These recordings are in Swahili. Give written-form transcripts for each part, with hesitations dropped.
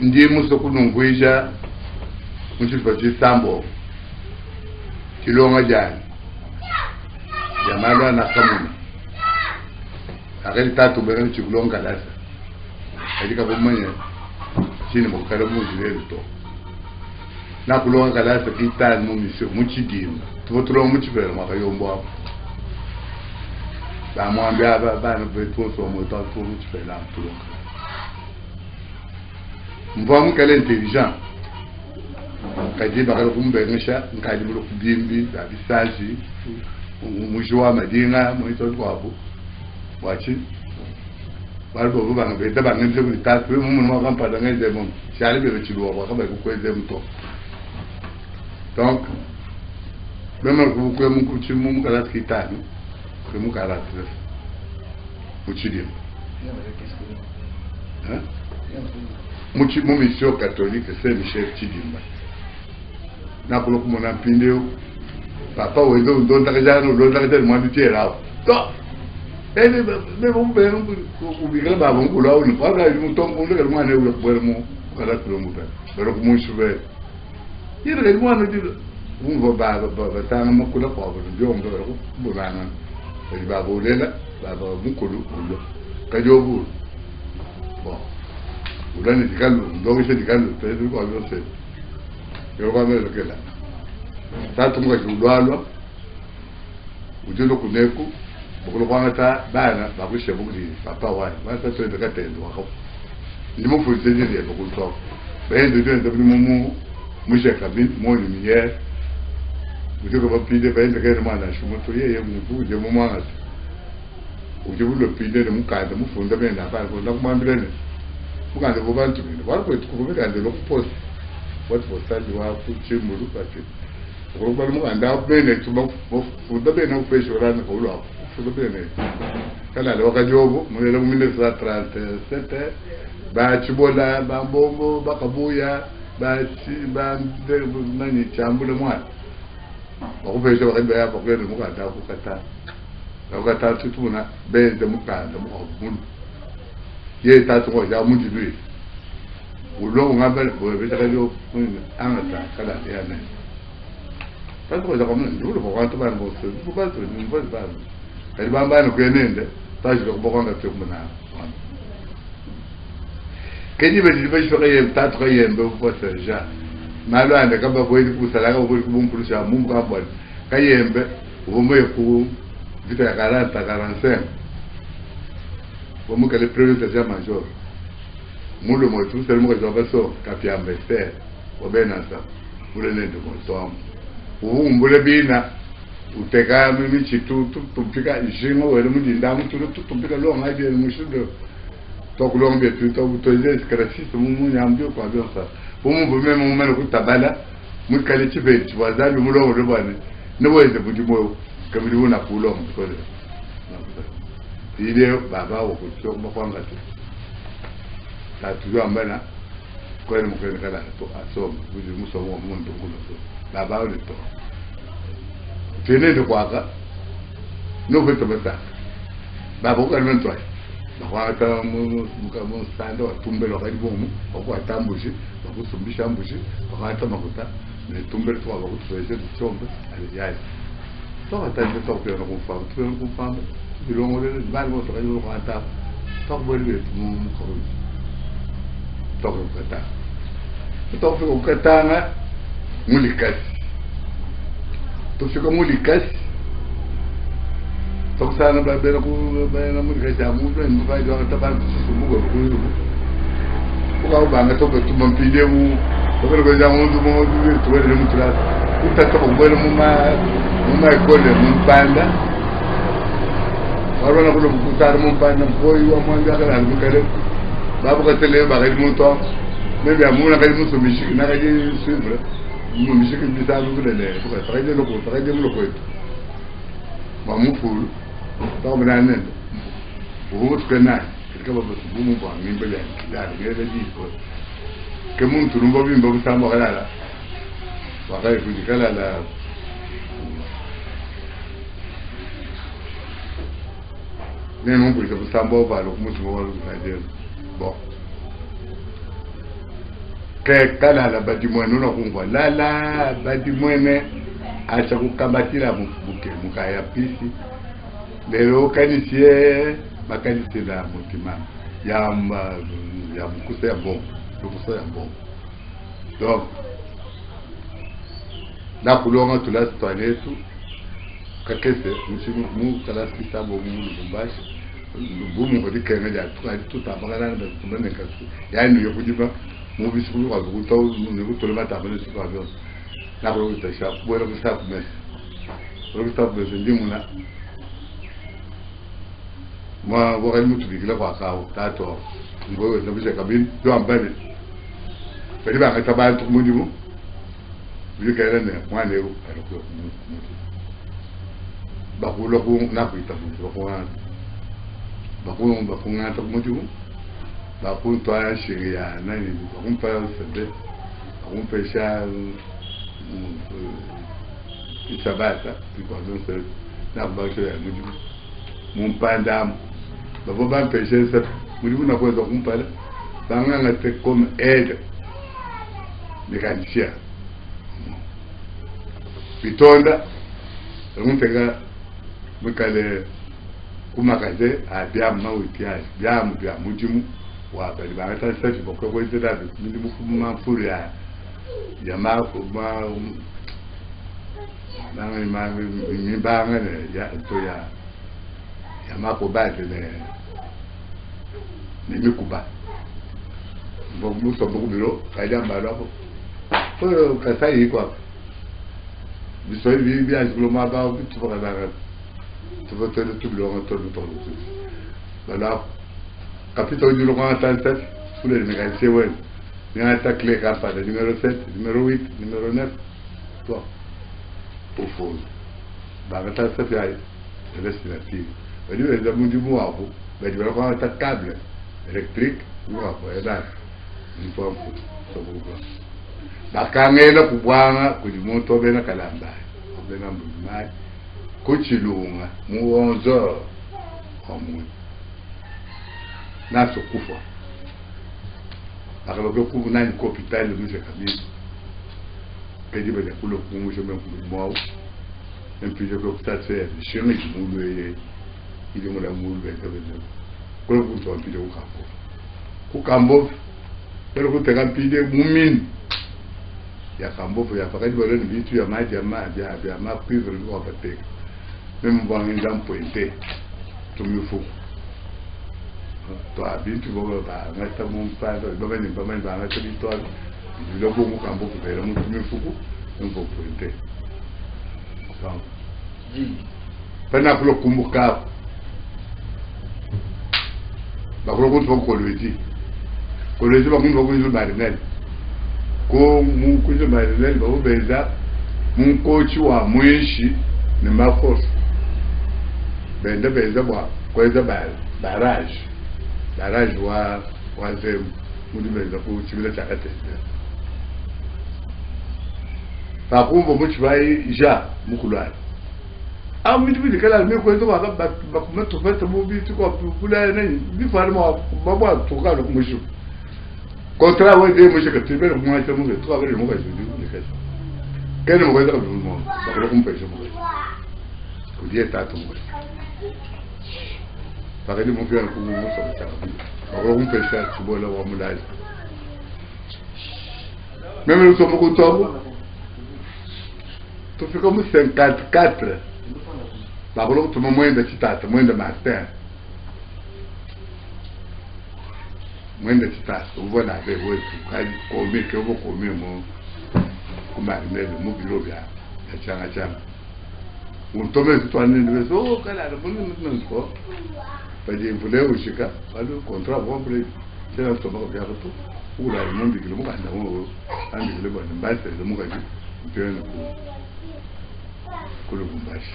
ndiye musokunungwisha muchifo chisambo chilonga jani jamalo na kamuna akeli tatu bere chikulonga lasa ajika bomanya chini mukala muzile to na kulonga kalasa kitani mu misio muchidima tubotolo muchibere makayombo ba mwambia bana beto so mo tatu muchibere la tulonga mvomu kale intelligent kaji bakala kumbengisha nkali mulo kubimbi abisaji mujwa madinga muito kwabo wachi balbo banga beta banga nje kutatu mu mu kampada ngeze mu shali be chiluwa kwa kaba kukweze mto donc même ku ku mu kuchi mu kala kitani ku mu kala tres uchidi hein muchi mu mission catholique Saint Michel Chidimba na kulo kumona pindeo papa wedo ndo takajano ndo takajano mwanditera to ene me bombe ubigala baba ngula uni kwaga mutombo ndo kalima ne ulo kwelmo kala kulombo pero kumusube yere le mwana dilo ungo baba tanga makula kwa ndo ndo ko bulana baba ulela baba mukulu ulo kajobu bon ulani dikalu ndo ngishe dikalu pedo kwa yose yo kwa melo kela tatu mga julwalwa ujelo kuneko bokolo kwangata bana bakushe bokuli papa wani basa to ndeka tendo wako ndimo fuzeje le bokolo to bendo ndo mumu mushe kabin moni miye ujelo bapide bendo kene mana shumoto yeye mu je mu mwana ujelo lopide de mukanda mufunda benda ba ko ndakumambirene mukanda ko bantu bino bariko tukubira ndelo kupost what for study wa kuchimuru kati urubwa mukanda bene tuba funda bene upeshorana ko ulo funda bene kala le wakajobo mulele mu 1937 ba chibola ba mbombo bakabuya ba nani chambule mwana bakupesha bakaba ya bakene mukanda ukata tutuna bende mukanda mu ye tatu ko ya mujibi ulo ngabel bo betakayo angata kala ya ne tatu ko jakomo ulo ko kanto ban bo so ba so ni bo ba kali bamba no kenende taji ko bokonga tumuna kedi be dibe so ye tatu ko ye mbe ko serja malo ande kaba bo idi kusala ka bo ku sha mum ka bo kayembe ubomoye ku vita ya 45 como que le président déjà major mulo mo tout seulement que j'avais so kapiambe ser obenasa mule nende mo tom umbule bina uteka mimi chitu tupika jingo wele mudinda mutu tupika lo ngai de mushudo to kulombe tu to utoze skrasisi mumu nyambio kwa biosa umu bume mumu meno kutabala mukale chibeti wazabi mulo lo bane neweze budimo kamili una kulo mkole ile baba wako sio mkwanga tu tatu ambana kwa ni mkwenda kala to asom buji musomo mundu kulo so baba ole to tene to kwaka no veto bata baba ko almen to baba ta mu sando tumbelo kali bomu ko atambushi ko sumbisha ambushi ko ata makuta ne tumbelo to ko tuweze chombe ali yai to ata ndio to ko no kufamu bilongo le balbo to kayo ko ata to bolbe mu ko to ko kata to ko kata na mulikas to ko mulikas to sana ba be ko ba na mulikas ya mu ben ba do ta ba su mu ko ko ba na to be tu mon pide mu to ko ja mu du mo du to le mu tra ta to ko mu ma ko le mu panda warona kulo kutar mo pa na boy wa mo nga kala ndu kale babu ka tele ba ga mu to me bi amuna ka mu so mishi na ga ji subre mu mishi ke bi sa ndu le ko ta ga no ko ta ga mu ko ma mu ful ta mo na ne bu ko na ka ba bu mu ba mi ba ya da ga da ji ko ke mu tu no bi mbo sa mo kala wa ga ku di kala la ne non puoi sapere ba lo come si vuole dire boh ke kala la badimwene na kungwa la badimwene acha kukambatila muke mukaya pisi lero kanisie makanisi la mutima ya mkusa ya bon lukusa ya bon donc na kulonga tula twanetu kakese mu kala kitabo mu Lubumbashi bumu ko dikenga ja tuta bagana ba kumene kasu yani yo kujiba mu bisu ko ko to ne ko tole mata bale su ko avion na ko ta sha bueno ko sa mes ko ta be ndimuna ma wagal mutu bi la kwa ka ta to ngo no bi se kabin do ambane pe ba ka tabal to mu dimu bi ka ren ne kwa ne ko ko ba ko lo ko na ko ta ko bakun ngata mutu bakun to ya shirya nani bakun fa sabbe bakun fa sha isabata ko don se na ba shi ya mutu mun panda babo ban fa sha sa mutu na ko bakun fa ba nganga te comme aide mécanicien bitonda bakun tega mukale kumakaze abiam na utia biam mujimu wa bali ba ta search boko ko ida da mujimu kuma furia ya ma ko ma na mi ba ngane ya to ya ma ko ba de ne mi kuba bo mu so bo biro ka ja ba lo ko ka sai ko biso bi ajlo ma ba bi to ba da tu vas te tout le monde tout voilà capitole du Laurent Tantet sous les mécanisés ouais il y a un attaque les capas le numéro 7 numéro 8 numéro 9 toi au fond bah maintenant ça fait le destinataire on dit les amis du mois vous mais tu vas prendre un câble électrique ou après là une fois ça vous quoi bah quand elle a pour boire que du monde tombe dans calamba tombe dans le mal kuchilunga muonzo omuntu naso kufa akaloke kunani ko hospital muje kabisa kedi bele kulo kumuje mwa empije ko tsatse shimi mulu ile mula mulu bekabele ko kunto mpije ukafo kukambo pero kuteka mpije mumin ya kambo ya pakati bale bitu ya maji ya ma cuivre ko pateka même bon dans pointé tout me faut toi bien tu vas pas mettre mon pas dans le pas mal dans la territoire le bon camp pour faire mon me faut un peu pointé donc pendant que le kumbuka ba ko ko le dit ko le dit ba ko ko le marinel ko mu ko le marinel ba obeza mun coach wa mwishi ni ma force bende beza bwa kweza barrage wa zem mundi beza ku chibila chakate pa kumbo muchibai ja mukulwa mundi bili kala me kweza ba kumeto fete mu bitu ko kula nani bi farma baba to ka ku mushu kontra wa de mushu ka tibere mu ha temu to abere mu ka jindi ni ka kene mo kweza ku mo ba ko kumpesha mo ko dieta to mo parce que mon père pour nous ça ça alors on peut faire tu vois là on me même nous sommes contents tu fais comme 54 par contre tu m'as moins de citat moins de matin moins de citat on voit la veille ouais combien que vous combien mon comment le mon bureau bien changa on tombe sur toi ne oh kala bon ko paje vule ushika bado kontra bon play tena toba kwa hapo ula ni mbi kile muka ndawo andi kile bwana mbase le muka ji tena ko Lubumbashi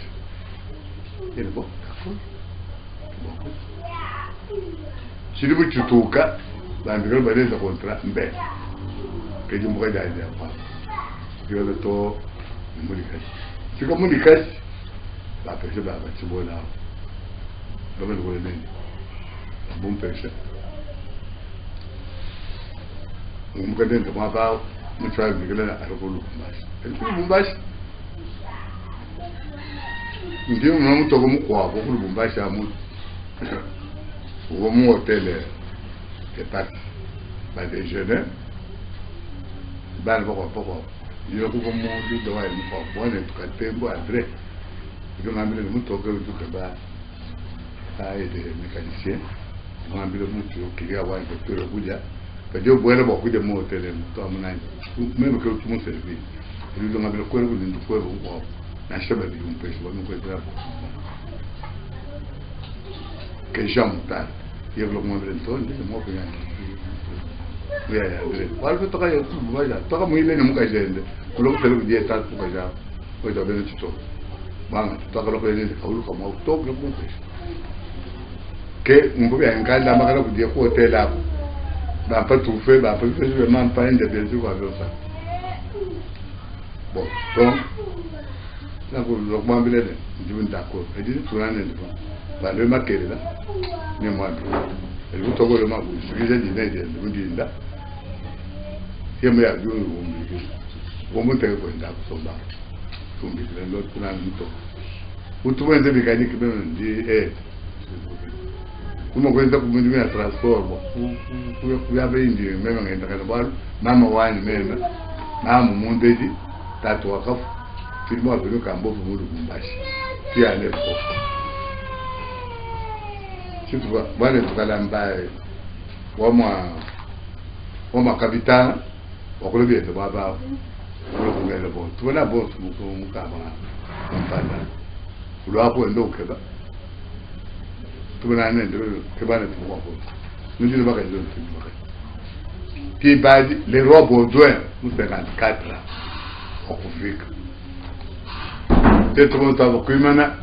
ele bon d'accord chiribu chutuka bandiro bale za kontra mbe keje muka jaje hapa ndio to mulikashi siko mulikashi ba pese ba chibola Dove lo vuole bene? Un buon pesce. ngumukade ndo mabao mutwa bigela arokulu Lubumbashi ndio mutoko mukwabo ku Lubumbashi amu uwo mu hotel et pas ba déjeuner bana bako yo ko mo du do ay mo bone tukatembo André ndio ngambile mutoko utuke ba ay de mécanicien ngambile mutu kilia wa docteur kuja kajo bwele bokuja mu hotel to amuna même que tout mon service ndio ngambile ko ko ndio ko ko na shaba bi umpesho wa ngo kwa que j'aime yo lo mo brento ndio mo kwa ya André wale toka yo kubaja toka muile ni mukajende kulo kutelo dieta kubaja ko do bene chito banga toka lo kwene kaulu kama utoko ko que mbo ya nganda makala kudie ko hotel hapo ba pa tout fait ba pa je man pas inde bien sûr avec ça bon donc na ko lo mo ambile de njibun d'accord et dit tout l'année ba le makere là ni mo ando et vous togo le mabu ce que j'ai dit de vous dire yemu ya yo wo mo te ko nda ko ba ko mbi le lo kuna mito utuwenze bikaniki beno ndi kuma kwenda kumundimia transport kuya beindi mema ngenda kana balo mama wani mema mama mundeji tatu wakafu filmo abino kambovu mu Lubumbashi pia ne ko kitu bwana tukalamba wama kapitana wakulobye to baba kulobye bo tubona bo mukaba mpanda ulwapo ndo ukeba tubona nende kebana tuwako ndio baka ndio tubaka qui badi les rois Baudouin nous 54 okufika teto motaba kuimana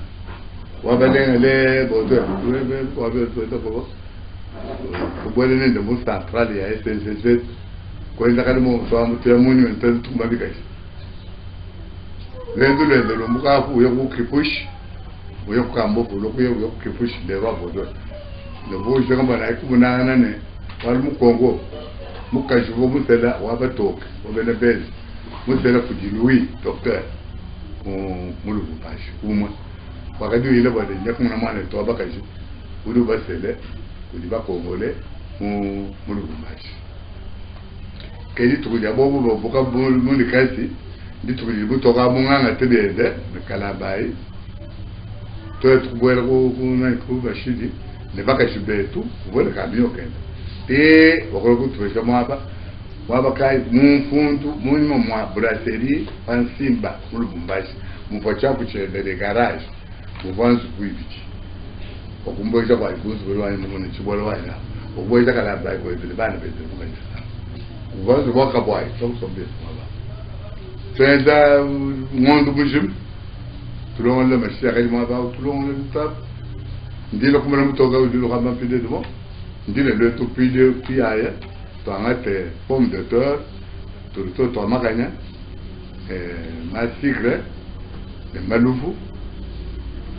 wabalenga le Baudouin wabe to ko kubole nende mu central ya SNCC kwenda kali mo so amutu ya muni wentendo tumbabika lendo lo mukafu yo kukipush uyo kukambo lo kuyo kukipush le rois Baudouin le boje kamba na ikumuna ne wali mu Congo mukajuvo mutela wabatoka wabene bezi mutela kujilui docteur mu Lubumbashi umwe wakati ile bade nyakumuna mwana to abakaji ulu basele uli bakongole mu Lubumbashi kedi tukuja bobo boka mu likasi ndi tukuja butoka munganga tebede kalabai to tukubwela ku bashidi ne bakaji betu ubona kamyo kenda te wakolo kutwesha mwaba kai mfundu munimo mwa brasserie Pansimba mu Lubumbashi mupachapu chende de garage muvanzu kuibiki okumboja kwa iguzu bolwani mune chibolo wana oboja kala bai ko ibile bana beze mukanisa uvanzu waka boy sombe mwaba tenda ngondo bujim tulon le machia mwaba tulon le tap ndilo kumana mutoga ndilo kama pide demo ndile le to pide piaya to angate pomme de terre to maganya ma sigre de malufu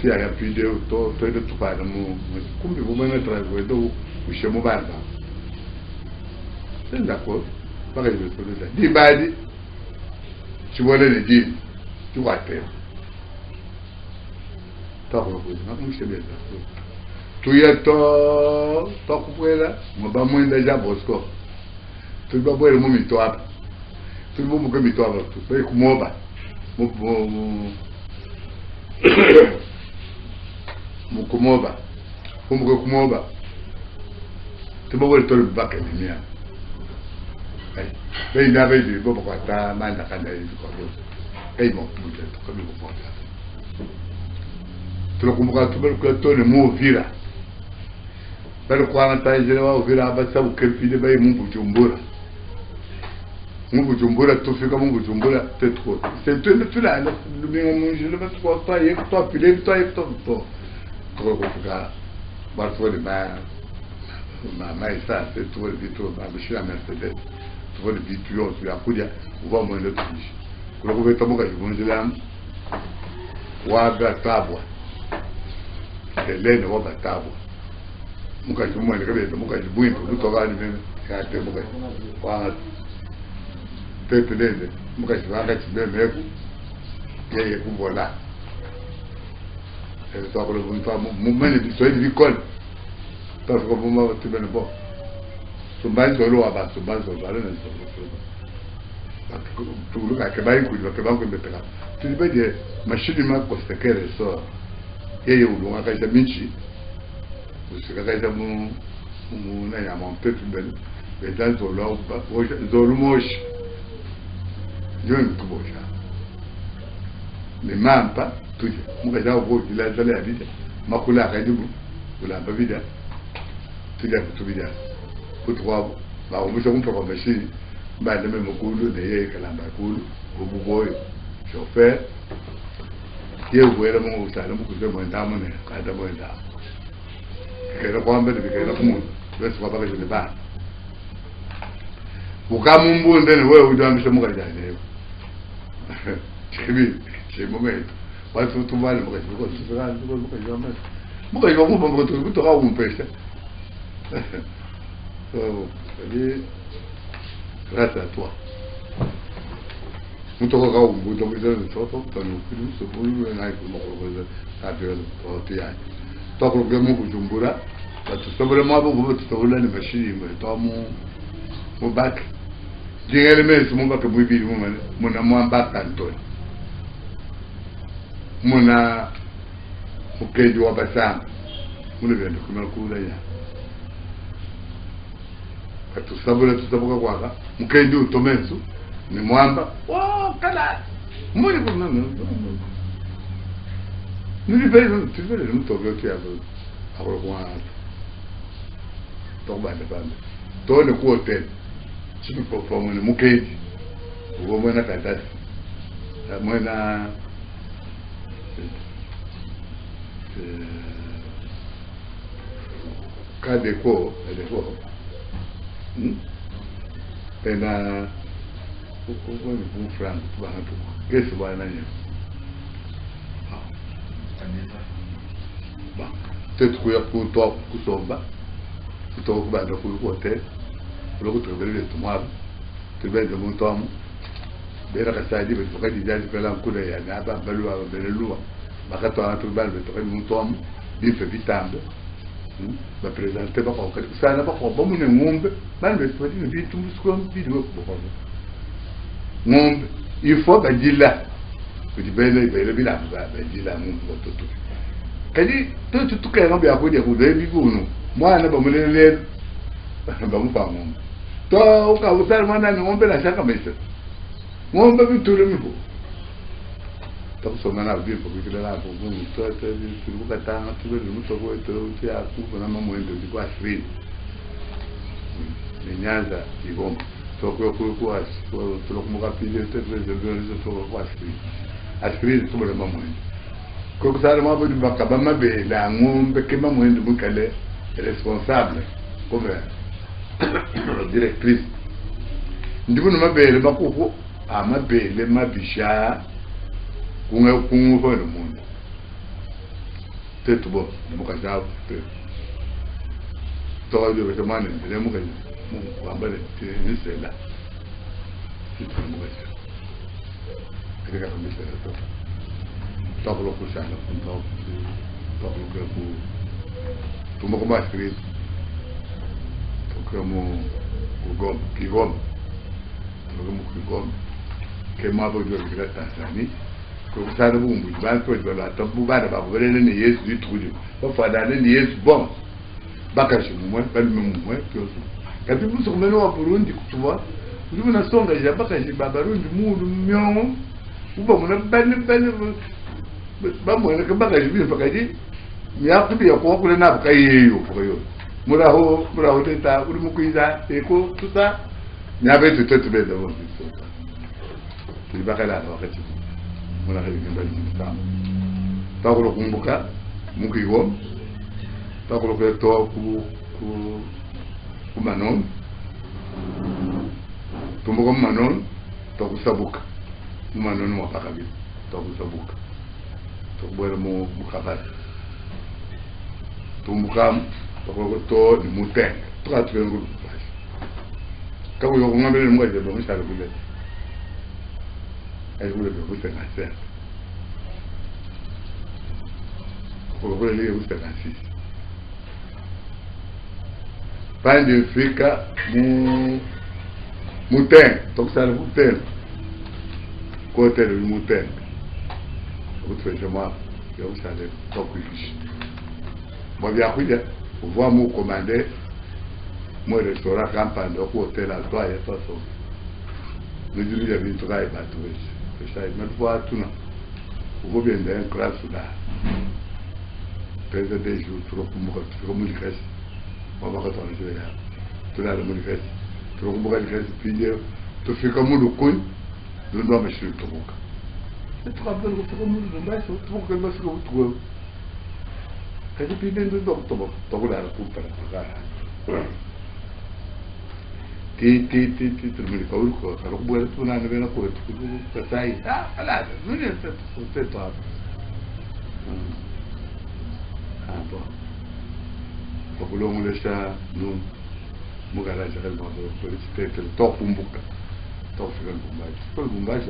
tia ya pide to de tukana mu kumbi bumana trago do ushemo banda c'est d'accord pas que je peux dire di badi tu vois le dire tu vas faire tako ko na mu shebe da tuyeto tokukwela ngoba mwenda ja Bosco tuba bwele mu mitwapa tuba mu mitwapa tuba kumoba mu kumoba kumoba tuba bwele tole baka mia ai bei na bei di bobo kwata manda kana hizo kwa hiyo ai mo tuja tukabi kwa tunakumbuka tuba tole mu vira bali kwa ntaje wa uvira abasabu kempide bai Mungu Bujumbura tufika Mungu Bujumbura tetko c'est tout là le je le mettre quoi pas et toi pile toi et toi ko ka barso de ma ça c'est tout le vito ba bishira Mercedes tout le vito tu akuja uva mwendo tuishi kulo kubeta muka jibunzila wa gatabwa elene wa gatabwa muka jumwe ne kabeza muka jibwimbo kutoka ni meme kate muka kwa tete dende mukazi wakati bemeku yeye kuvola to ko lo mpa mumene bisoi bikon to ko mumba tibene bo sumbanzo lo aba sumbanzo lo na so tu lo ka bai ku lo ka ba ku betela tibede mashini ma ko stekere so yeye ulunga ka jaminchi usika ka jamu na ya mon tete ben bedan zo lo ba zo lo mosh yo nkuboja ni mampa tuje mukaja uko dila zale abida makula akajibu ulamba bida tuje kutubida kutwa ba umuso kumpa kwa machine ba ndeme mukulu de ye kalamba kulu ububoyo chauffeur ye uwera mu usala mukuze mu ndamu ne kada mu ndamu kera kwamba de kera kumu bese kwa baka jene ba ukamumbu ndene wewe udamisha mukaja ne Chibi, c'est moment. Moi, tout mal, moi, je me suis rendu compte que jamais. Moi, je me suis rendu compte que on pêche. Grâce à toi. Nous t'aurons au bout de l'horizon de toi, tu nous filmes ce bout de l'année pour nous faire un théâtre. Tant que le mot Jumbura, tu sais vraiment beaucoup de temps, les machines, toi, mon bac. J'ai aimé ce moment que vous vivez, mon amour bac Antoine. Muna ukeji wa basanga mune vendo kumakula ya tusabula kwaka mukeji utomensu ni mwamba wa kala mune kuna nili bezo tivele mtogo kiazo akolo kwa to bande to ne ku hotel chini perform ne mukeji ugo mwana katasi mwana Kadeko, pena uko ni bu franc bana tu kesi bana nyo ba tetu ku ya ku to ku somba ku to ku bana ku hotel ku ku trebele de tomar trebele de montom bera ka sadi be to ka di jadi pela ku de ya na ba balua be lua bakato a turbal be to ka montom bi fe vitambe ba presente ba ko ka sana ba ko ba mu ne ngombe ban be to di bi tumbu sko bi do ko ko ngombe il faut ba dilla ko di bele bi la ba dilla mu ko to kadi to ka ngombe ya ko de ko de bi gunu mo ana ba mu le ba mu ba ngombe to ka usar mana ngombe na shaka mesa ngombe bi to le mi ko to so mana bi ko bi la ko bu to bi ku ka ta to be mu to ko to ya ku na mamu ndo di kwa free ni nyanza igom to ko as to ko mo ka pili te be to ko free asfree to le mamu ko sa ma bo di ba ba ma be la ngombe ke mamu ndo mu kale responsable comme directrice ndibu no mabele bakufo amabele mabisha kunga kungu ho no mundo tetu bo muka jabu te to yo be tamane le muka mu ambale te ni sela tetu muka jabu kega ko misela to ko ko sana to ko tu mo ko ma scritto como Kigoma, que mais vou dizer que lá Tanzânia, que o Estado bumbo, vai para o lado, tambu vai para o ver nem esse de tudo, para falar nem esse bom, bakashi mumwe, bali mumwe, que eu sou. Quando você começou a Burundi, tu vois, tu na songa já bakashi babarundi mundo mion, o bom na bali vamos na bakashi bem bakashi, me acho que eu coloco na bakashi eu, muraho teta uri mukuiza eko tusa nyabe tutetu beza wo bisota tilibakala wakati muna hali ngembali mtama takolo kumbuka mukigo takolo to ku manon tumbuka manon to kusabuka manon wa pakabi to kusabuka to bwera mu mukabati tumbuka to ni muteng to atwengu kawo yo ngambele mwaje bo msala kule elle voulait que vous soyez la serre. Vous voulez que vous soyez la 6. Pas de frica, moutin, donc ça le moutin. Côté le moutin. Vous faites moi, vous savez, donc oui. Moi, bien, vous voyez mon commandé, mon restaurant campagne, donc hôtel à toi et toi, ça. Nous disons, il y a une travail à tout. C'est ça, mais vous voyez tout, non. Vous voyez bien d'un classe là. Peut-être des jours, trop pour me dire. On va retourner sur les gars. Tout là, le manifeste. Tout le monde va le puis tu fais comme le coin, le nom est sur le truc. C'est trop bien, c'est comme le nom, c'est trop que le masque au trou. Et puis, il y a des docteurs, tu vas la coupe à la tu me dis, alors, vous tu n'as pas quoi, tu ça y ah, là, c'est toi. Ah bon. Pour que l'on le chat, nous, nous allons gérer le monde, c'était le top pour Mbuka. Top sur le bombage. Pour le bombage,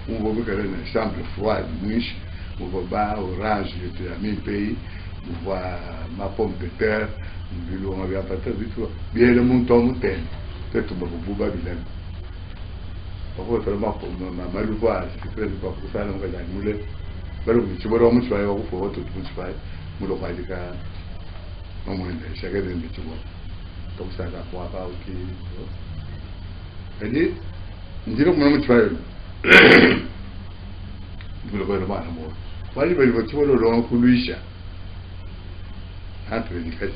on va voir une chambre froide, mouche, on va voir orange, j'étais à 1000 pays, on voit ma pomme de terre, on va pas faire du tout. Bien le montant, c'est tout le bombage. Par contre, ma malouvoise, c'est très important pour ça, on va y mouler. Mais tu vois, on va voir pour votre tout faire, on va dire non moins de chacun des métiers. Donc ça va pouvoir pas ok. Et dit donc mon tu vas vous le voyez mal moi. Wali bali tu vois le long pour lui ça. Entre les cases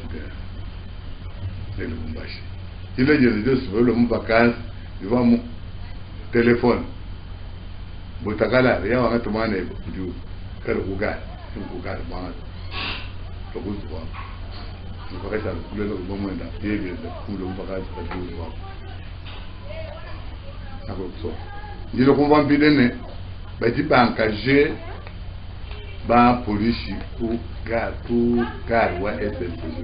de le bombache. Il a dit les deux sur le vacances, il va mon téléphone. Botakala, il y a un autre man du quel regard, un regard bon. Pour vous voir. Je ferai ça le moment d'après pour le bagage pour vous voir. Je le comprends bien, mais tu vas engager la police pour gare ou SSPJ.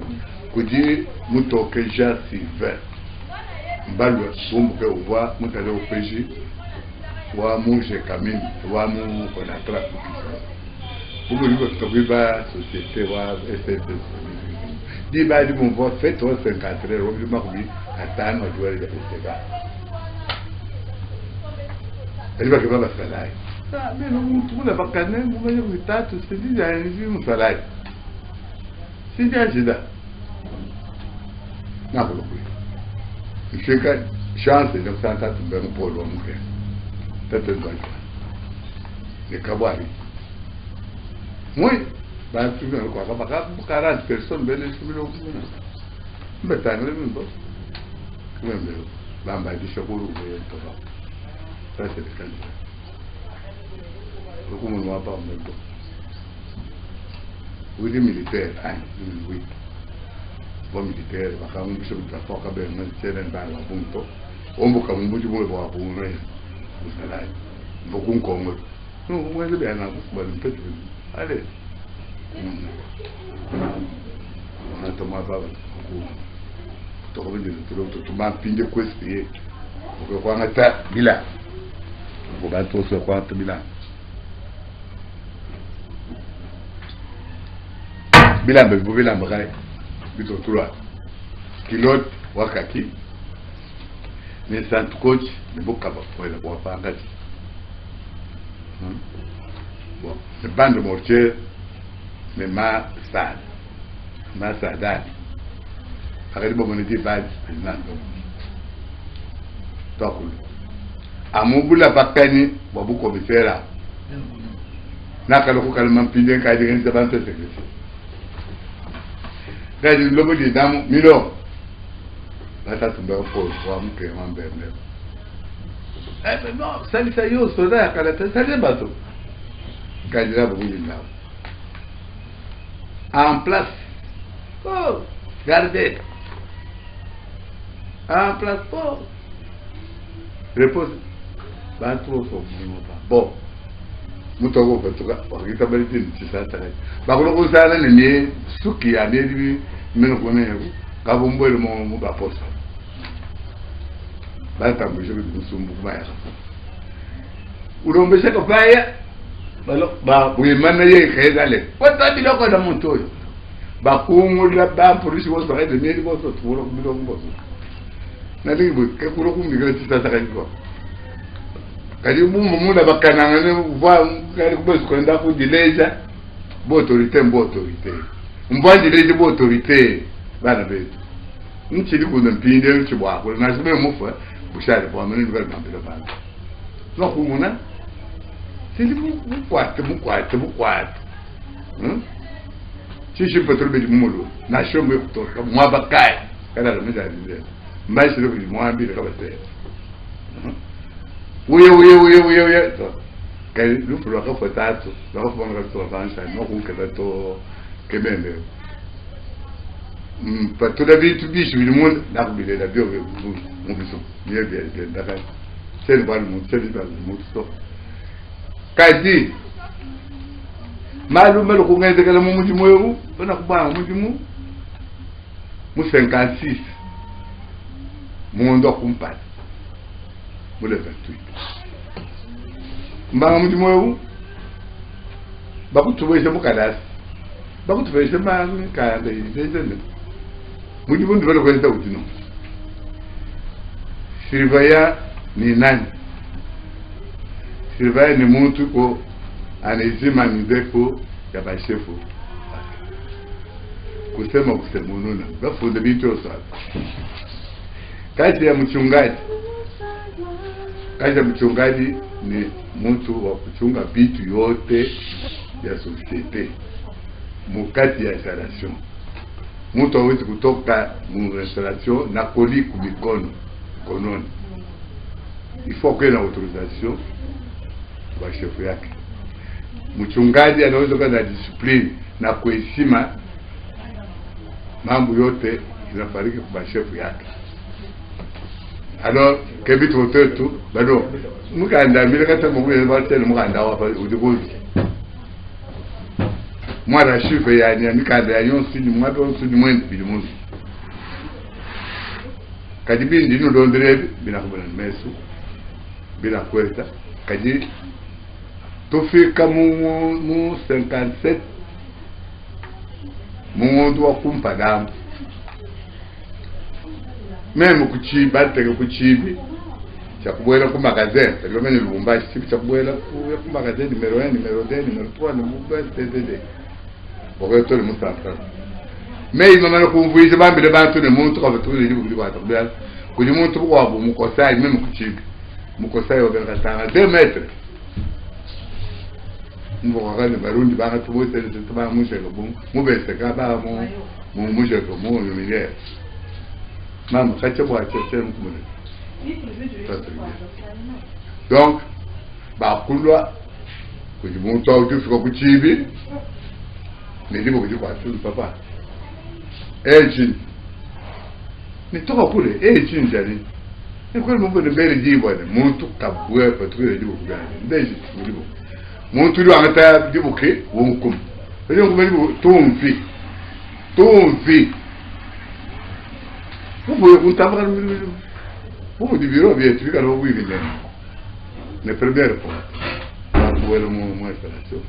Que Dieu nous toque déjà Sylvain. Balou, pour que vous voyez, nous allons au PJ, ou à manger Camille, ou à mon contrat. Pour que vous soyez la société ou à SSPJ. Dis bah du bon vote fait 54 heures au mardi à temps à jouer les festivals. Elle va que va faire là. Ah mais non tout la bacane, vous voyez que t'as tout c'est dit à une salade. C'est déjà là. Na pour le. Je que chance de ça ça tout bien pour l'homme que. Peut-être pas. Les kabari. Moi bah, tu veux quoi, 40 personnes, ben, je suis là. Mais t'as un même boss. Même là, bah, du chapeau, vous voyez, ça, c'est le cas. Beaucoup ne voient pas en même temps. Oui, les militaires, oui. Bon, militaire, quand on dit que la force a bien, c'est un bain à bon. On peut comme vous, vous voir pour un rêve. Vous savez, beaucoup comme non, moi, je vais aller à la allez. On a tomé à bas. Tu reviens de l'autre, tu m'as pingé quoi c'est pour que quoi ngata bila. Pour que tu sois quoi bila. Bila mais vous bila m'ray. Bito toi. Pilote wakaki. Mais sant coach, ne boka pas pour le voir pas ngati. Bon, c'est bande de mortier. Mais ma sad, après le moment de base, donc, à mon bout la bacanie, beaucoup commissaire là. N'a qu'à le calmer, puis d'un cas de rien, c'est pas un secret. Là, le lobo des dames, milo. Là, ça tombe pour voir mon cœur en berne. Eh ben non, ça y est, au soldat, à la tête, ça y est, bateau. Quand il a beaucoup de là. En place. Oh, gardez. En place. Oh. Repose. Bah, trop fort. Bon. Moutogo, en tout cas, on est capable de dire ça. Bah, on va aller les souki à des mais on connaît. Quand vous voyez le monde, on va poster. Bah, tant que je vais vous soumettre. ulombesha kopaya ba buyimana ye khezale kwata biloko na muntu oyo bakungula ba polisi bo ba de meri bo tulo biloko bo na lingo ke kulo kumika tsata kaniko kali mumu na bakananga ne va kali kubesu kwenda ku dileja bo autorité mbwandi leje bo autorité bana betu nchili kuna mpinde nchibwa ko na sibe mufa bushale kwa mani ndibali mambira bana no kumuna sili mukwate chishi patrube di mumulo na shombe kutoka mwabakai kana rameza ndio mbashi lo kuli mwambira kabase uye to kai lupu lo ka fotato lo ka bonga to avanza no kunkela to kemende patula bitu bishi bilimun na kubile da bio mu biso nie bien da ka c'est le bal mu to kadi malu melo ko ngeze kala mu mujimu yo bana kubanga mujimu mu 56 mu ndo kumpata mu le 28 mbanga mujimu yo bakutubeshe mu kalasi bakutubeshe manga kanda izezene mujimu ndibale kwenda utino Silvaya ni nani? Silvaya ni mtu ko anezima nideko ya bashefu kusema kusemununa bafunde bitu sana. Kazi ya mchungaji ni mtu wa kuchunga bitu yote ya societe mukati ya installation. Mtu hawezi kutoka mu installation na koli kumikono kononi. Il faut que na autorisation wa chef yake. Mchungaji anaweza kuwa na discipline na kuheshima mambo yote inafariki kwa chef yake. Alors kebitu wotetu bado mukanda mbele kata mugwe batele mukanda wa udibuzi. Mwana chife yani mikanda yonsi ni mwabe onsi ni mwende bilimuzi. Kadibi ndino dondere bina kubana mesu bila kwenda kadi tofika mu 57 mundu wa kumpadam meme kuchiba tege kuchibi chakubwela ku magazine tege mene Lubumbashi chibi chakubwela ku magazine numero 1 numero 2 numero 3 numero 4 dd boko to le musafra mais mama ko mvuize bambile bantu ne muntu ko batuli libu kwa tabia kuli muntu kwa bu mukosai meme kuchibi mukosai oberata 2 metres mvogale barundi baka tubote tuba musheko mubese ka ba mu musheko mu lumiere mama kacha bwa cheche mkumule donc ba kulwa kujimuntu au fika kuchibi nilipo kujikwa tu papa eji nitoka kule eji njali ni kweli mambo ni mbele jibo ni muntu kabwe patruye jibo kugani ndeji jibo muntu uli angata dibuke wonkum ele ngumeli tumfi bubu kuntabra bubu di biro bietu kalo wivi ne première fois bubu le mo installation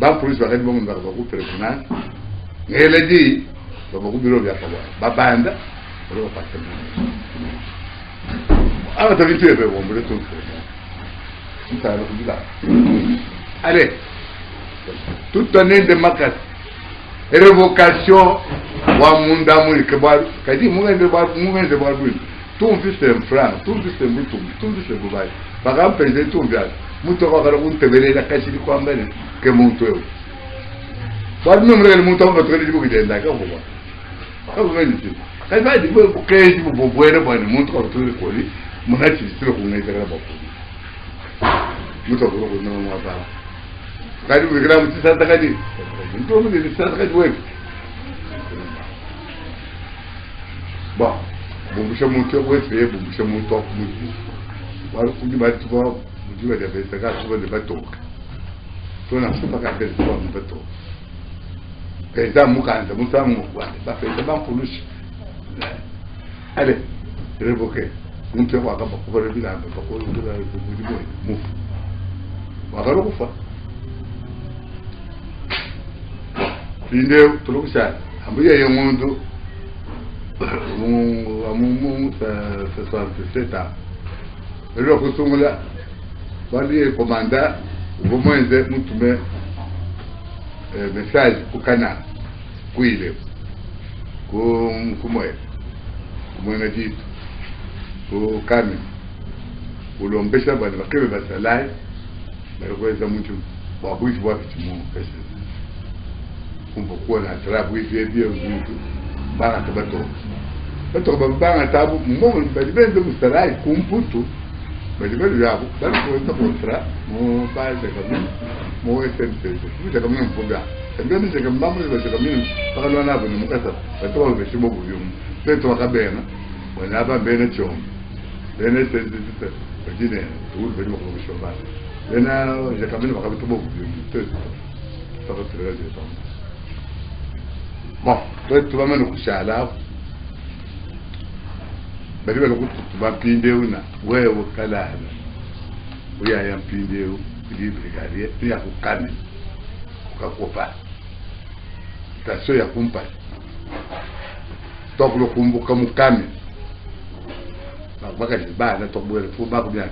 ba police ba kadi ba ku personnel ngele di ba ku biro bia pa ba banda ro pa temo ala tavitu ebe bo mbele tumfi allez, toute année de makas, révocation, wa munda muli kebar, kadi mungen de bar, tout fils un franc, tout fils un mutum, tout fils un boubaï. Par exemple, j'ai tout bien, muto va faire un tevele la cachi di quoi mbene, que monto. Pas même le mouton va trouver du bouquet d'accord ou pas. Comme vous dites, quand va dire que je vous boire bon, monto va trouver quoi lui, mon ati c'est le qu'on est là bas. Muto ko ko no mo ba kadi bi gram ci sa takadi nto mo ni sa takadi wek bon bu che mo to wek fe bu che mo to mu wala ku di ba to mu di ba de be sa ka to de ba to to na su pa ka be to mu ba to ke za mu ka nda mu sa mu kwa ba fe ba police allez révoquer un peu quoi comme pour le bilan pour le mu wakalo kufa pindeu tulokusha ambuye yemundu amumu sa 67 ans lelo kusungula bali komanda ubomoenze mutume message kukana kuile kumwe kumwena jitu kukami ulombesha bali bakebe basalai balikweza mtu wabuishi wapi timu pesa kumpokuwa na trabu hivi mtu bana tabato bato bana tabu mmoja bali benzo mustarai kumputu bali bali yabo bali kuweza kontra mo baze kama mo SMC kuja kama mfunga ndio ni kama mambo ni kama mimi paka ndo nabo ni mkasa bato wao beshibo buvyumu beto wakabena wana hapa bene chom bene SMC bajine tuul bali mo kwa shamba bena je kama ni wakabitubo buvyumu teso paka tueleje sana bon tu vas me kushala bali bali kutubampindeu na wewe kala uya yampindeu ili brigadier ya kukani ukakopa taso ya kumpa toklo kumbuka mukami baka jibana tokbwele fu bako bien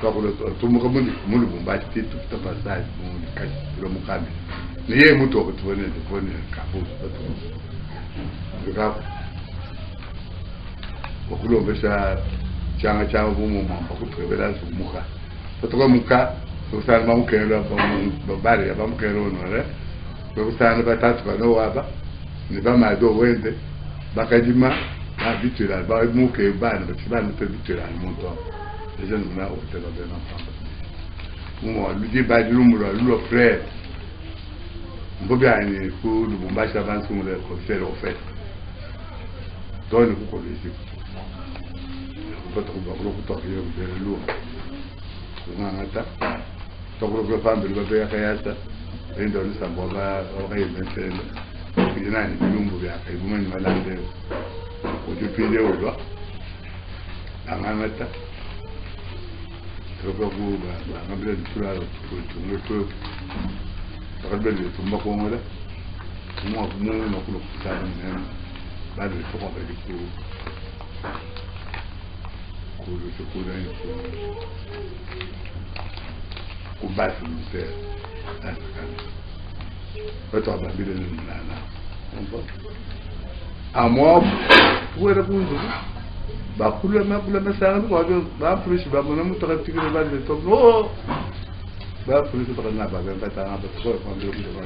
toklo tumuka mundi bumbati titu tapasai mundi kaji lo mukami niye muto kutubone kone kabu batu okulombesha changa changa bumu mamba kutrebela sumuka totoka muka usana mamukelo babari abamukelo nore usana batatu bano waba ni bamado wende bakajima habituel ba muke bana batibana habituel monto les jeunes na hôtel de l'enfant mo lui ba dilumulo lo frère mbobani ku Lubumbashi avance comme le professeur au fait donne beaucoup de choses peut-être qu'on va retrouver le lourd on a ta tokro ko fambe lo be yakayata endo ni samboba okai mentele kujina ni lumbu ya kai bumani malande o jupinde o do amamata tokro ko ba ngabele tulalo to takabele tumba ko ngala mo no ko kusana ni ba de ko ba di ko le chocolat ko basi mzee watu wababile ni nana amwa kuwera kunzu bakula makula masanga ko ba fulishi ba mona mutaratiki ba de to no ba fulishi ba na ba ba ta na ba ko ko ndo ko ba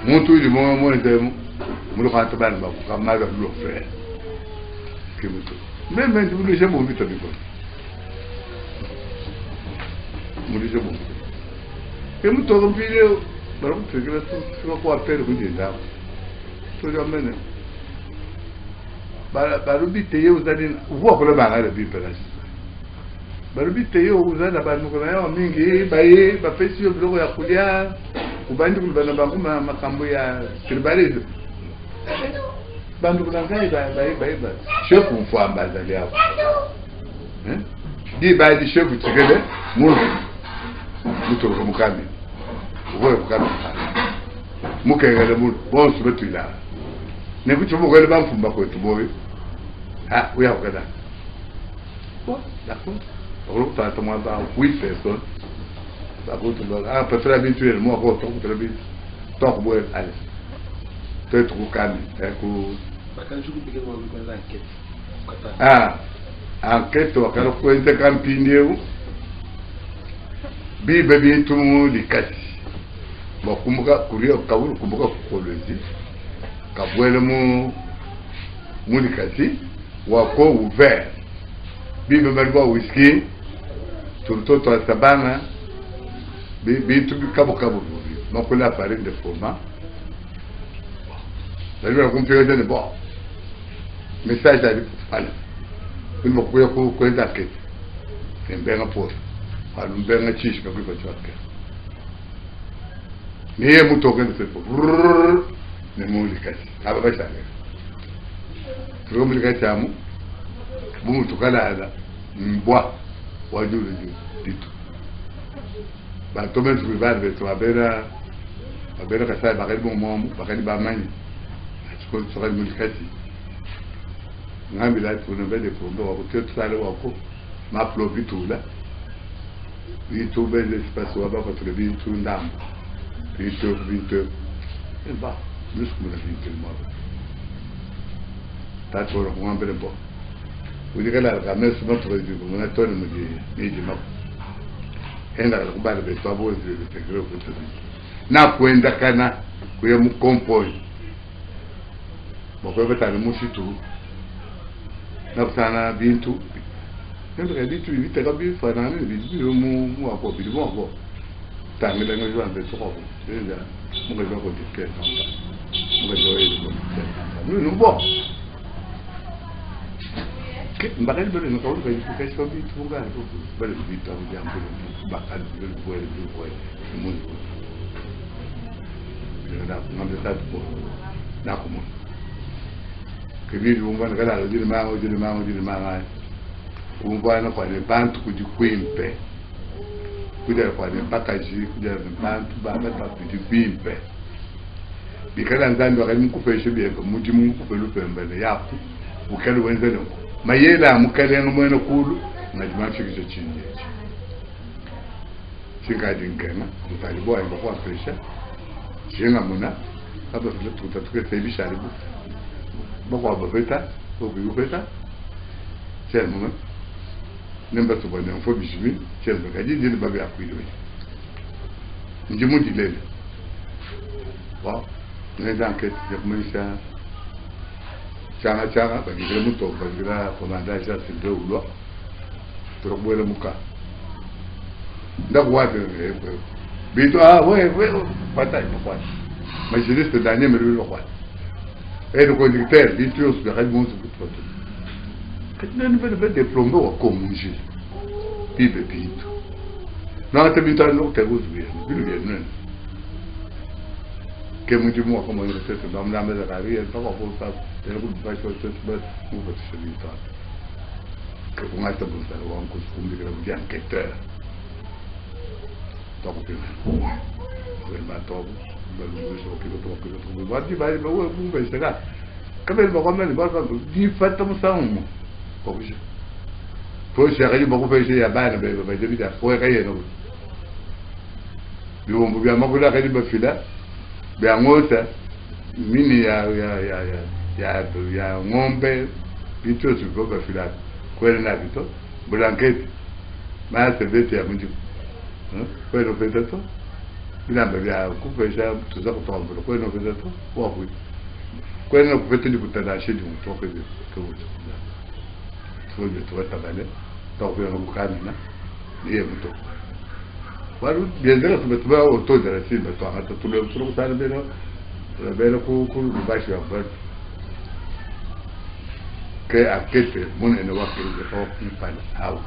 muntu ili mo mo ndemo mulo ka to ba ba ko kama ga lo frère que mutu même tu voulais jamais envie de vivre moi je bon et moi tout le vidéo alors tu que tu vas quoi faire vous dire là tu vas mener ba rubi teye uzani uwa kule ba ngale bi pela ba rubi teye uzana ba nuko na mingi ba ye ba pesi yo blogo ya kulia ubandi kulibana ba kuma makambo ya tribalisme bandu kunangai ba chef mfo ambazali hapo di ba di chef tsigele muto ko mukami uwe mukami mukengele mu bon subetula ne kucho mo kwele bamfumba ko tuboye uya ukada bon d'accord on va tomber dans 8 personnes ba ko to ba peut-être habituel mo ko to très bien to ko boye allez peut-être ko kami ko enquête wakala kwenda kampindeu bibe bintu likati bakumbuka kuriyo kabulu kumbuka kolezi kabwele mu likati wako ouvert bibe balwa whisky turtoto asabana bintu bikabo makula farine de fromage balwa kumpiga de bon message ali fala kuno kuya ko kwenda ke tembenga po alu mbenga chishi kwa kwa chake niye mutoke nsepo ne muli kasi aba bashaka turomuli kasi amu bumu tukala ala mbwa wajulu ditu Batomen tu vas de toi bera ka sai ba kadi mo ba kadi ba mani ko so kadi mulkati ngambi la tu no bede ko ndo ko tu sale wa ko ma plo bitula vi tu bede space wa ba ko tu bi tu ndam vi tu e ba nus ko na vi tu mo ta to ro mo bede bo udi kala ka mes mo to di ko na to no di ma enda ko ba de to bo di te gro ko tu na kwenda kana kuye mkompoi bokwe betana mushitu na kusana bintu nendo ka bintu bite ka bi fana ni bi mu apo bi mo apo tangela ngo jwa mbe tsoko nda mo ga ko dikke namba mo ga joye ko dikke no bo ke mbagal bele no ko ka ko bi tu ga ko bele bi ta bi am ko bakal bi ko mo ngambe tatu na kumo kibiri umwana kala ujiri mama umwana kwa ne bantu kujikwimpe kuja kwa ne pakaji kuja ne bantu baba kujikwimpe bikala nzambi wakati mkupeshe bieko muti mkupelu pembele yapu ukali wenzele mayela mukale ngomwena kulu ngajimafika chinje chingadi ngena mutaliboa ngokwa pesha jenga muna kaba vile tutatuke sebi sharibu bakwa babeta obiyubeta chemuna nemba tubone mfo bishimi chemba kaji ndini babi akwidwe njimu dilele wa nenda enquête ya kumenisha changa bagire muto bagira commandant ja sinde ulwa turobwele muka ndakwate bito ouais bataille quoi mais je reste dernier mais le roi et le conducteur dit tu os de bon ce que tu as ne veut des plombes au communge bibe bito non te bito no te vous bien non que muito mo como ele se dá uma mesa caria então vou voltar ter algum vai ser tudo bem não vou te bito que com esta bolsa o anco fundo que era enquêteur donc le bateau le jour que le va dire bah vous vais c'est là quand elle va ramener va dire faites comme ça pour je faut chercher beaucoup faire ya bana ba de bida faut rien non bi on bien ma la kadi ba fila bi angota mini ya ngombe bito tu go ba fila kweli na bito blanket ma se vete ya munji quello che detto bilamba via kupesha tuza kutombola kweno che detto wa ku kweno kupete ndi kutana shedi mutoko ke wuto soje tuwata bale to vyo kukamina niye mutoko waru bienzera tumetuma auto de la simba to hata tule kusana belo ku bashi ya bad ke akete mun ene wakil de ko ni pala au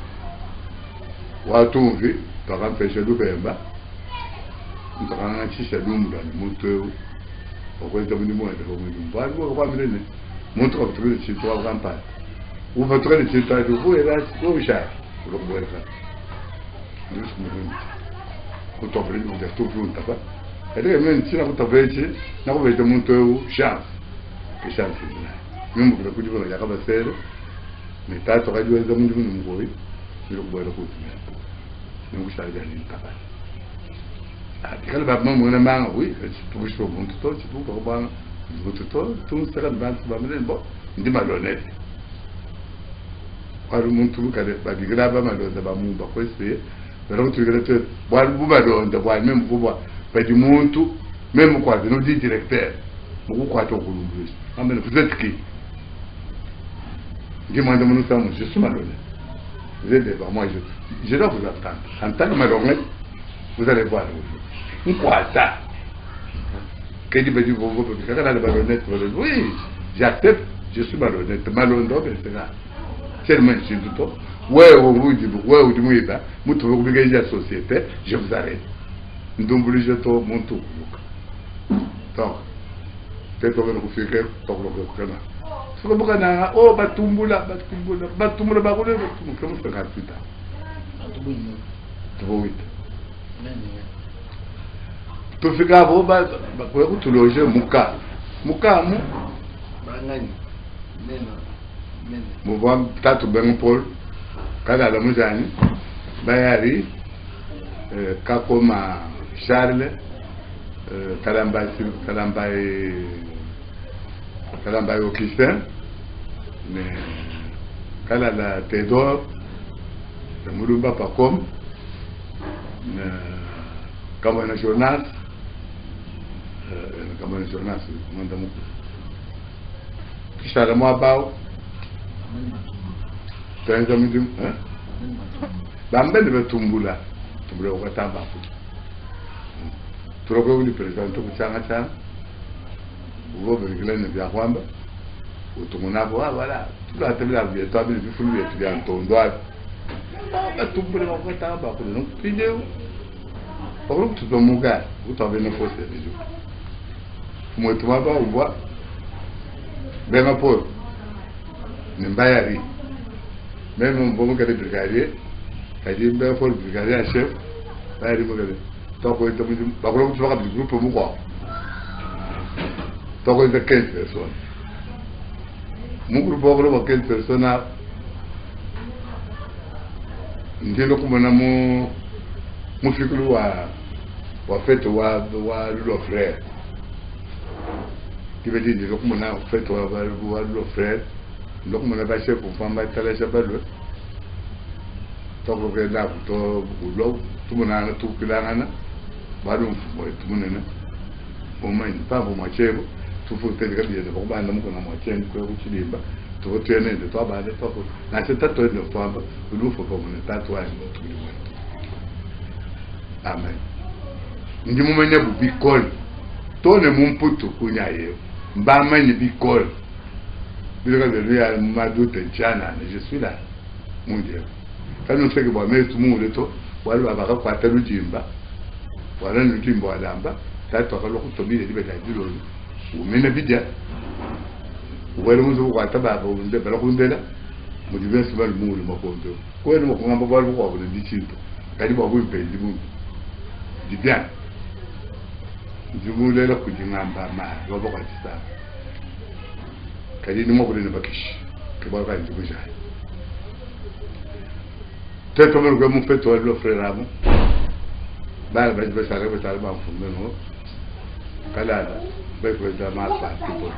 watu mvi takampesha lupemba mtakanga chisha lumula ni mutu okwenda muni mwende ko muni mbali kwa mine mutu kwa kutukile chitu wa kampani ufa tukile chitu wa kufu era ko sha ko mweka ndio muni kutobele ni ndio tufunta ba ele mimi nchina kutobechi na kubeta mutu chance ke chance ni mimi kwa kujibu ya kama sere mitatu kajua za mundu mngoi ndio kubwela kutumia ningushaja ni tabana dikala ba mamu na manga oui tu bouges au monde tout tu peux pas tout ça là ba menen bo ndi malhonnête waru muntu kale ba dikala ba malhonnête ba mu ba ko espé pero tu gele te waru bu malhonnête ba même bu ba di muntu même quoi de nous dit directeur mu ko ato ko lumbu amene vous êtes qui dis-moi de mon nom je suis malhonnête vous êtes devant moi je dois vous attendre en tant que malhonnête vous allez voir Nkwata. Que dit Bédi Bongo, parce que quand elle est malhonnête, oui, j'accepte, je suis malhonnête, malhonnête, c'est là. C'est le même chose de toi. Ouais, vous dites, ouais, vous dites, vous trouvez que la société, je vous arrête. Nous devons obliger tout mon tour. Donc, c'est pour vous faire que, pour vous faire que, c'est pour que, oh, batumbula, comment ça va plus tard? 38. tofika hapo kwa kutuloje mukamu bangani neno muvwa tatu ben Paul kada la muzani bayari kakoma Charles kalamba Augustin ne kala la Théodore de Mourouba Pacom Kamana Jonas mandamu kishara mwabao tenza midim bambe ne tumbula wakatamba ku turoko uli president kuchanga ugo berigilene bya kwamba utumunabo wala tulatebila bya tabili bifulu bya tya ntondwa batumbule wakatamba ku no pideu Por que tu muga, tu talvez não fosse vídeo. Muito mais para o boa. Bem a pôr. Nem vai ali. Mesmo um bom cara de brigadier, a gente vai for brigadier chef, vai ali mover. Toco então muito. Agora tu vai para o grupo mugo. Toco então 15 pessoas. Um grupo agora 15 pessoas. Ndiyo como namo mufikulu wa fête wa le frère qui veut dire comme on a fête wa le frère donc on a pas chef pour femme tala chabalo to ko ke da to ulo tout mon ana tout kilana ba dum mo tout mon ana o mai pa bo ma chebo tout faut te dire bien ba ba ndam ko na mo chen ko ku chi limba to to ne de to ba de to na se ta to ne famba lu fo ko mon ta to ai mo tu amen ndi mu menya bu bikol to ne mu mputu kunya ye mba manya bikol bilaka de lui a ma doute chana je suis là mon dieu quand on fait que bon mais tout le monde to wala ba ka kwata lu jimba wala lu jimba alamba ta to ka lo ku to bi de beta dilo u mena bidia wala mu zo kwata ba ba unde bala ku ndela mu di verse bal mu mo ko ndo ko no ko ngamba bal ko ko di chinto kadi ba ku mpe di mu di bien di mu le la ku di ngamba ma lo ba ka tsa kadi ni mo ko ne bakish ke ba ka di bu ja te to mo ko mo feto lo frère amo ba ba ba sa ba ba fu no kala ba ko da ma pa ti po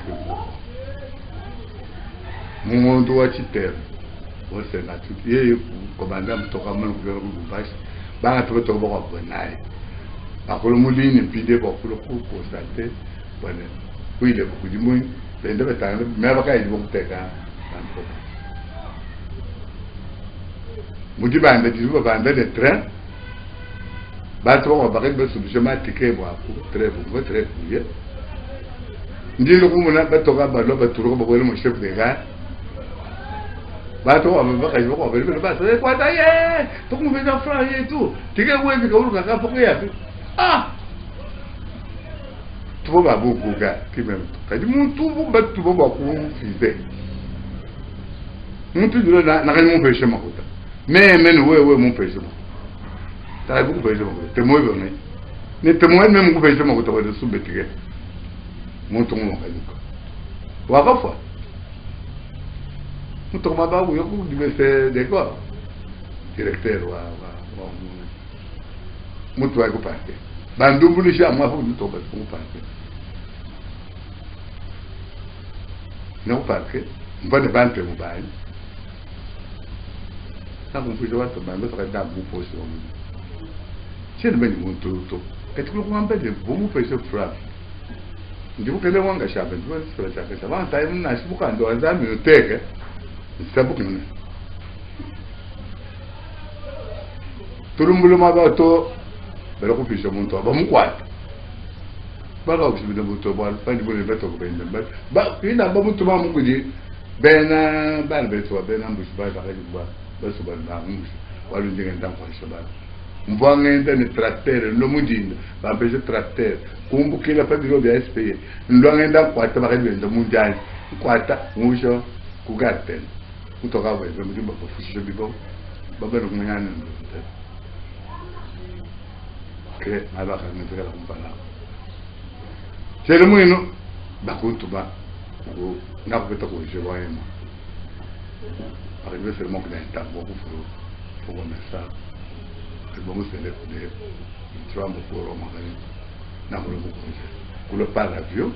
ti mo ndo wa chiter o se na tu ye ko banda to ka mo ko ko ba ba to to ba ko nai ba ko mo li ni pide ba ko ko state bane oui le ko di mo bende ba ta me ba ka di mo te ka tanto Mudi bande di ba bande de train ba to ba ba su je ma tike bo très pour très bien ndi lo ko mona ba to ga ba lo ba turo ba bo mo chef de gare ba to ba ka yo ko ba se kwa ta ye to ko me da fra ye tu tike we bi ko ka ka po ya ah tu ba bu ku ga ki même ka di mu tu bu ba tu ba ku fi be mu tu do na ka mu pe che ma ko mais ouais mon père t'as beaucoup payé t'es moi bien ne t'es moi même beaucoup payé mon t'as de sous bétigué mon ton mon cadeau wa ka fois mon ton ma ba ou yo du c'est d'accord directeur wa mon toi ko parti bandu bulu sha moi faut to ba ko parti non parti on va de banque mo ba ça qu'on peut voir mais ça va vous poser c'est le même tout et tout le monde peut vous faire ce frappe ndi ko kele wanga shabe ndi wala sura chake taban time na shibuka ndo azami uteke sabuki nne turumbulo mabato bela ko pisha muntu aba mukwata bala ko shibida muntu ba pandi bole beto ko bende ba ina ba muntu ba mukudi bena bana beto bena mbushi ba ba basu bana mbushi walu ndinga ndakwa shabana mbwangenda ni tracteur lo mudinda bambeje tracteur kumbukila padiro bya SPE ndwangenda kwata bakabenda munjani kwata ngusho kugarten kutoka bwe mudimba kufushisha bibo baba no kunyana ndo que alors qu'on ne la compara. C'est le moins bakutuba n'a pas trop je vois moi. Arrivé seulement que d'un temps beaucoup faut ça. C'est bon c'est le tu vas me pour romaner. N'a pas beaucoup. Pour le pas l'avion,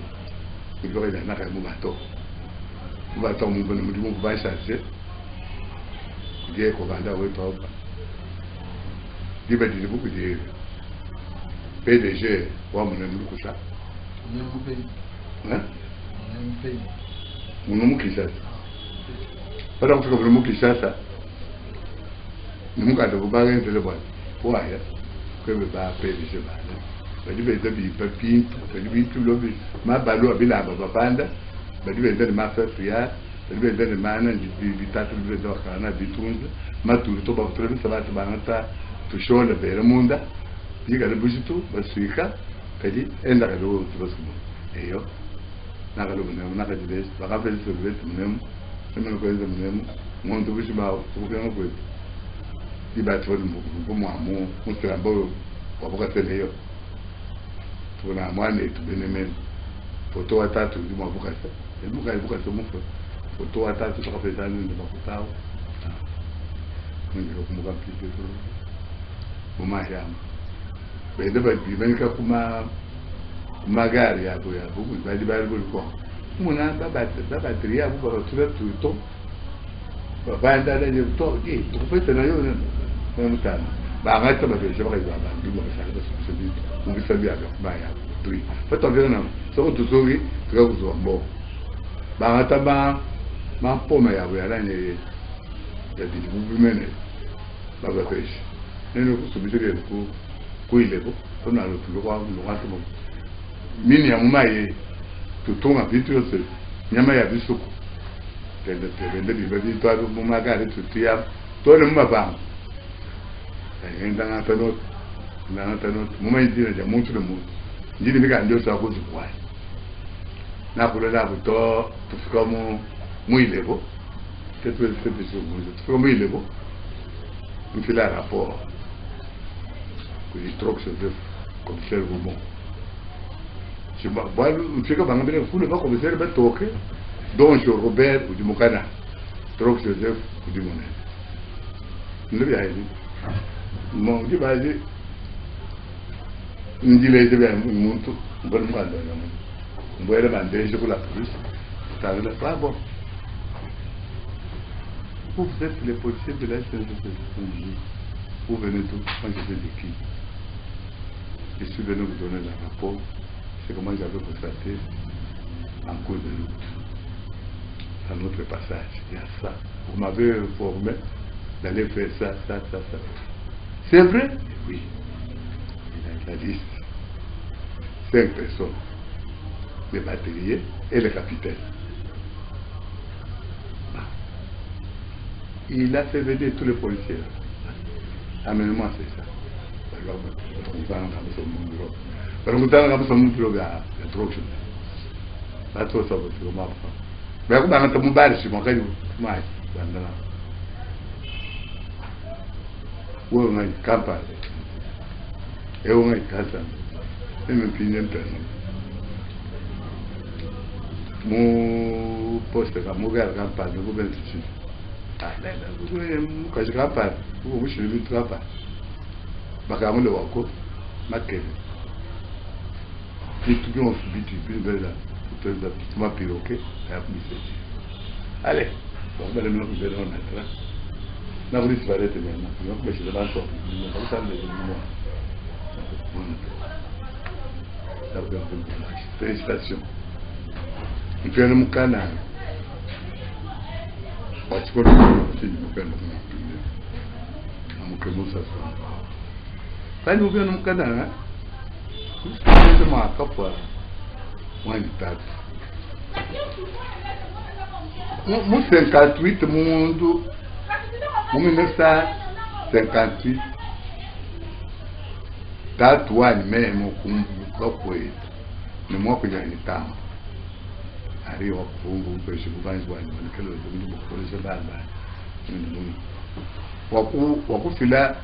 il doit y avoir un bateau. On va attendre mon bonhomme, on va chercher. Il y a commandant au top. Il va dire beaucoup de PDG, on m'a donné beaucoup ça. Hein? Mon nom qui ça. Pas donc que le mot qui ça. Nous avons pas rien de le voir. Pour rien. Que me va PDG va. Bah du bête de papier, du tout le ma balo abila baba panda. Bah du bête de ma faire prière. Bah du bête de mana du tatu du bête de kana du tunza. Ma tout to ba trop ça va te banata. Tu show le bere munda. Diga le bujitu basuika. Kadi enda kado tu basumo. Eyo. Nakalo mnem nakadiles. Baka pele sobet mnem. Mnem ko eza mnem. Mon to bishi ba ko kana ko. Di ba to mo ko mo amu. Mo tra bo. Ko boka tele yo. Tuna mwane tu benemen. Foto watatu di mo boka se. E boka se mo foto watatu to ka pesa ni ndo bakutao. Ndio ko mo ka pide to. Mo ma yama. Bende ba di menika kuma magari ya buku bali kwa muna baba ya buku tula tuto baba ndala je to di to pete na yo na mutana ba ngata ba je ba ba ndi mo sa ba so bi mo bi sabi aga ba ya tui pete ngena na so to sogi ka ku zo mbo ba ngata ma poma ya bu ya la ne ya di bu mene ba ba pesh neno ku so bi dire ku ile ko na lo tu lo kwa to mini ya mumaye tutunga vitu yose nyama ya bisuku tende bibabi to ado mumagari tutia tole mumabanga enda na tanot mumai dina ja muntu le muntu ndini bika ndio sa kuzi kwa na kulola buto tufika mu ilebo tetu mu tufika mu ilebo mfila rapport que les trocs se veulent comme ça au monde. Je sais que Bangabé ne fout pas comme ça, mais toqué. Donc, Robert ou du Mokana, Troc Joseph ou du Monet. Nous l'avons dit. Mon Dieu, vas-y. Nous disons les deux, nous tout, nous allons voir. Nous voyons demander, je vous la police. Ça ne pas bon. Vous êtes les policiers de la SNCF. Vous venez tous, moi je fais de qui? Je suis venu vous donner le rapport. C'est comment j'avais constaté en cours de route. À notre passage, il y a ça. Vous m'avez informé d'aller faire ça. C'est vrai? Oui. Il y a la liste. 5 personnes. Les batteriers et le capitaine. Il a fait venir tous les policiers. Amenez-moi, c'est ça. Pero mutana kama somo mtiro ya introduction. Bato sababu kwa mafa. Ba kubanga tamubali shi mwakani mai bandana. Wewe ngai kampa. Ewe ngai kasa. Eme pinenta. Mu poste ka mugar kampa ngo ben tshi. Ah la mu ka kampa. Mu shi mi kampa. Bakamulo wako makele. Et tout le monde subit du plus là, tout le monde piroqué, et après c'est. Allez, bon, ben le nom que j'ai donné, là, vous disparaissez maintenant. Donc, mais je vais l'en sortir. Vous savez, le félicitations. Il fait un canal. Parce que c'est une canal. On peut nous s'asseoir. Pas nous faire un canal, hein? C'est moi, capable. Moi, je tape. Moi, 58, mon 1958. Tatuani mesmo com ele. No moco de anitar. Aí o fungo peixe vai igual, naquele domingo por isso vai. Waku fila